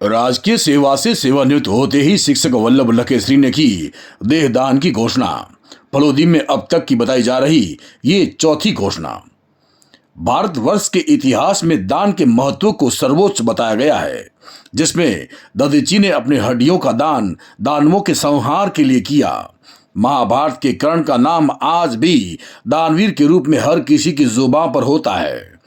राजकीय सेवा से सेवानिवृत्त होते ही शिक्षक वल्लभ लखेश्री ने की देहदान की घोषणा। फलोदी में अब तक की बताई जा रही ये चौथी घोषणा। भारतवर्ष के इतिहास में दान के महत्व को सर्वोच्च बताया गया है, जिसमें दधीची ने अपने हड्डियों का दान दानवों के संहार के लिए किया। महाभारत के कर्ण का नाम आज भी दानवीर के रूप में हर किसी की जुबान पर होता है।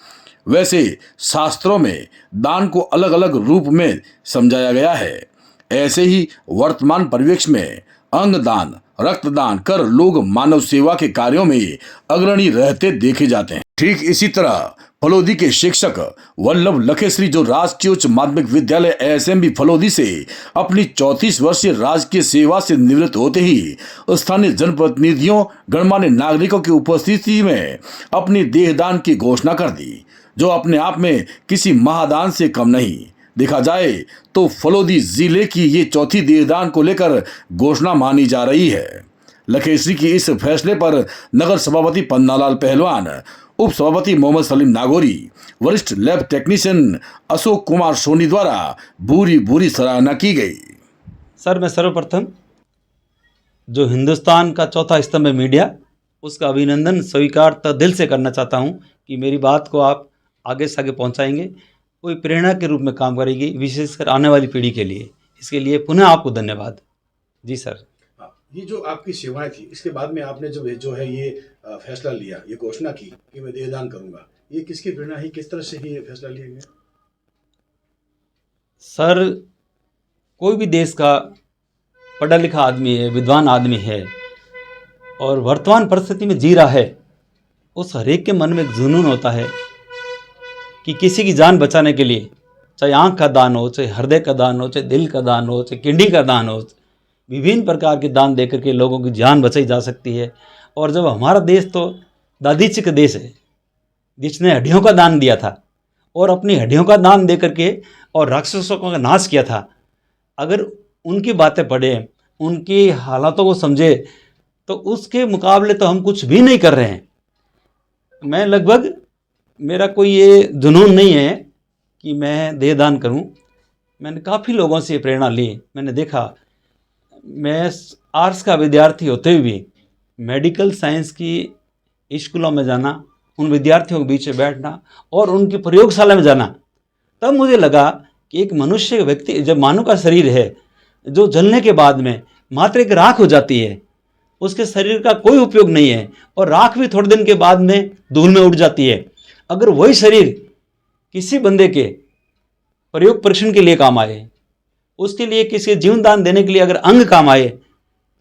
वैसे शास्त्रों में दान को अलग अलग रूप में समझाया गया है। ऐसे ही वर्तमान परिवेश में अंगदान, रक्तदान कर लोग मानव सेवा के कार्यों में अग्रणी रहते देखे जाते हैं। ठीक इसी तरह फलोदी के शिक्षक वल्लभ लखेश्री, जो राजकीय उच्च माध्यमिक विद्यालय एसएमबी फलोदी से अपनी 34 वर्षीय राजकीय सेवा से निवृत्त होते ही स्थानीय जनप्रतिनिधियों, गणमान्य नागरिकों की उपस्थिति में अपनी देहदान की घोषणा कर दी, जो अपने आप में किसी महादान से कम नहीं। देखा जाए तो फलोदी जिले की ये चौथी देहदान को लेकर घोषणा मानी जा रही है। लखेश्री की इस फैसले पर नगर सभापति पन्नालाल पहलवान, उप सभापति मोहम्मद सलीम नागौरी, वरिष्ठ लैब टेक्नीशियन अशोक कुमार सोनी द्वारा भूरी भूरी सराहना की गई। सर, मैं सर्वप्रथम जो हिंदुस्तान का चौथा स्तंभ है मीडिया, उसका अभिनंदन स्वीकार दिल से करना चाहता हूं कि मेरी बात को आप आगे से आगे पहुंचाएंगे, कोई प्रेरणा के रूप में काम करेगी, विशेषकर आने वाली पीढ़ी के लिए। इसके लिए पुनः आपको धन्यवाद। जी सर। ये जो आपकी सेवाएं थी, इसके बाद में आपने जो है ये फैसला लिया, ये घोषणा की कि मैं देहदान करूंगा, ये किसकी प्रेरणा है, किस तरह से ये फैसला लिया गया? सर, कोई भी देश का पढ़ा लिखा आदमी है, विद्वान आदमी है और वर्तमान परिस्थिति में जी रहा है, उस हरेक के मन में एक जुनून होता है कि किसी की जान बचाने के लिए, चाहे आँख का दान हो, चाहे हृदय का दान हो, चाहे दिल का दान हो, चाहे किडनी का दान हो, विभिन्न प्रकार के दान देकर के लोगों की जान बचाई जा सकती है। और जब हमारा देश तो दादीची का देश है, जिसने हड्डियों का दान दिया था और अपनी हड्डियों का दान दे करके और राक्षसों का नाश किया था, अगर उनकी बातें पढ़ें, उनकी हालातों को समझे, तो उसके मुकाबले तो हम कुछ भी नहीं कर रहे हैं। मैं लगभग, मेरा कोई ये जुनून नहीं है कि मैं देहदान करूं। मैंने काफ़ी लोगों से प्रेरणा ली। मैंने देखा, मैं आर्ट्स का विद्यार्थी होते हुए भी मेडिकल साइंस की स्कूलों में जाना, उन विद्यार्थियों के बीच में बैठना और उनकी प्रयोगशाला में जाना, तब मुझे लगा कि एक मनुष्य व्यक्ति, जब मानव का शरीर है जो जलने के बाद में मात्र एक राख हो जाती है, उसके शरीर का कोई उपयोग नहीं है और राख भी थोड़े दिन के बाद में धूल में उड़ जाती है। अगर वही शरीर किसी बंदे के प्रयोग परीक्षण के लिए काम आए, उसके लिए किसी जीवन दान देने के लिए अगर अंग काम आए,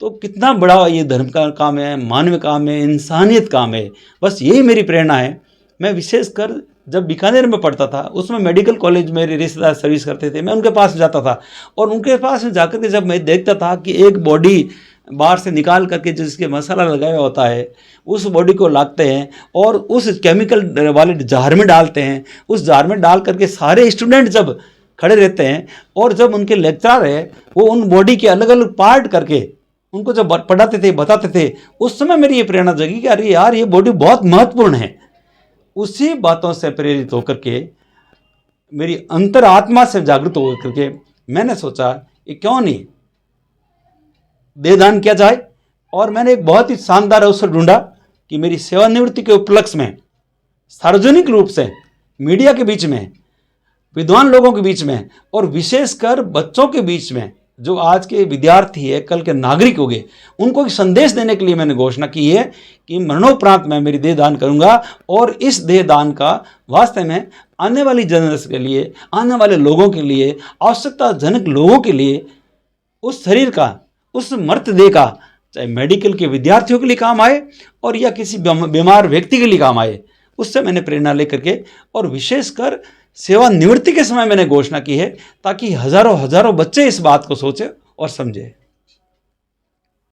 तो कितना बड़ा ये धर्म का काम है, मानवीय काम है, इंसानियत काम है। बस यही मेरी प्रेरणा है। मैं विशेषकर जब बीकानेर में पढ़ता था, उसमें मेडिकल कॉलेज मेरे रिश्तेदार सर्विस करते थे, मैं उनके पास जाता था और उनके पास में जाकर के जब मैं देखता था कि एक बॉडी बाहर से निकाल करके जिसके मसाला लगाया होता है, उस बॉडी को लाते हैं और उस केमिकल वाले जार में डालते हैं। उस जार में डाल करके सारे स्टूडेंट जब खड़े रहते हैं और जब उनके लेक्चरर है वो उन बॉडी के अलग अलग पार्ट करके उनको जब पढ़ाते थे, बताते थे, उस समय मेरी ये प्रेरणा जगी कि अरे यार, ये बॉडी बहुत महत्वपूर्ण है। उसी बातों से प्रेरित होकर के, मेरी अंतरात्मा से जागृत होकर के मैंने सोचा कि क्यों नहीं देहदान किया जाए। और मैंने एक बहुत ही शानदार अवसर ढूंढा कि मेरी सेवानिवृत्ति के उपलक्ष्य में सार्वजनिक रूप से मीडिया के बीच में, विद्वान लोगों के बीच में और विशेषकर बच्चों के बीच में, जो आज के विद्यार्थी है, कल के नागरिक हो गए, उनको एक संदेश देने के लिए मैंने घोषणा की है कि मरणोपरांत मैं मेरी देहदान करूंगा। और इस देहदान का वास्तव में आने वाली जनरेशन के लिए, आने वाले लोगों के लिए, आवश्यकताजनक लोगों के लिए उस शरीर का, उस मर्तदेह का, चाहे मेडिकल के विद्यार्थियों के लिए काम आए और या किसी बीमार व्यक्ति के लिए काम आए, उससे मैंने प्रेरणा लेकर के और विशेषकर सेवानिवृत्ति के समय मैंने घोषणा की है, ताकि हजारों हजारों बच्चे इस बात को सोचें और समझें।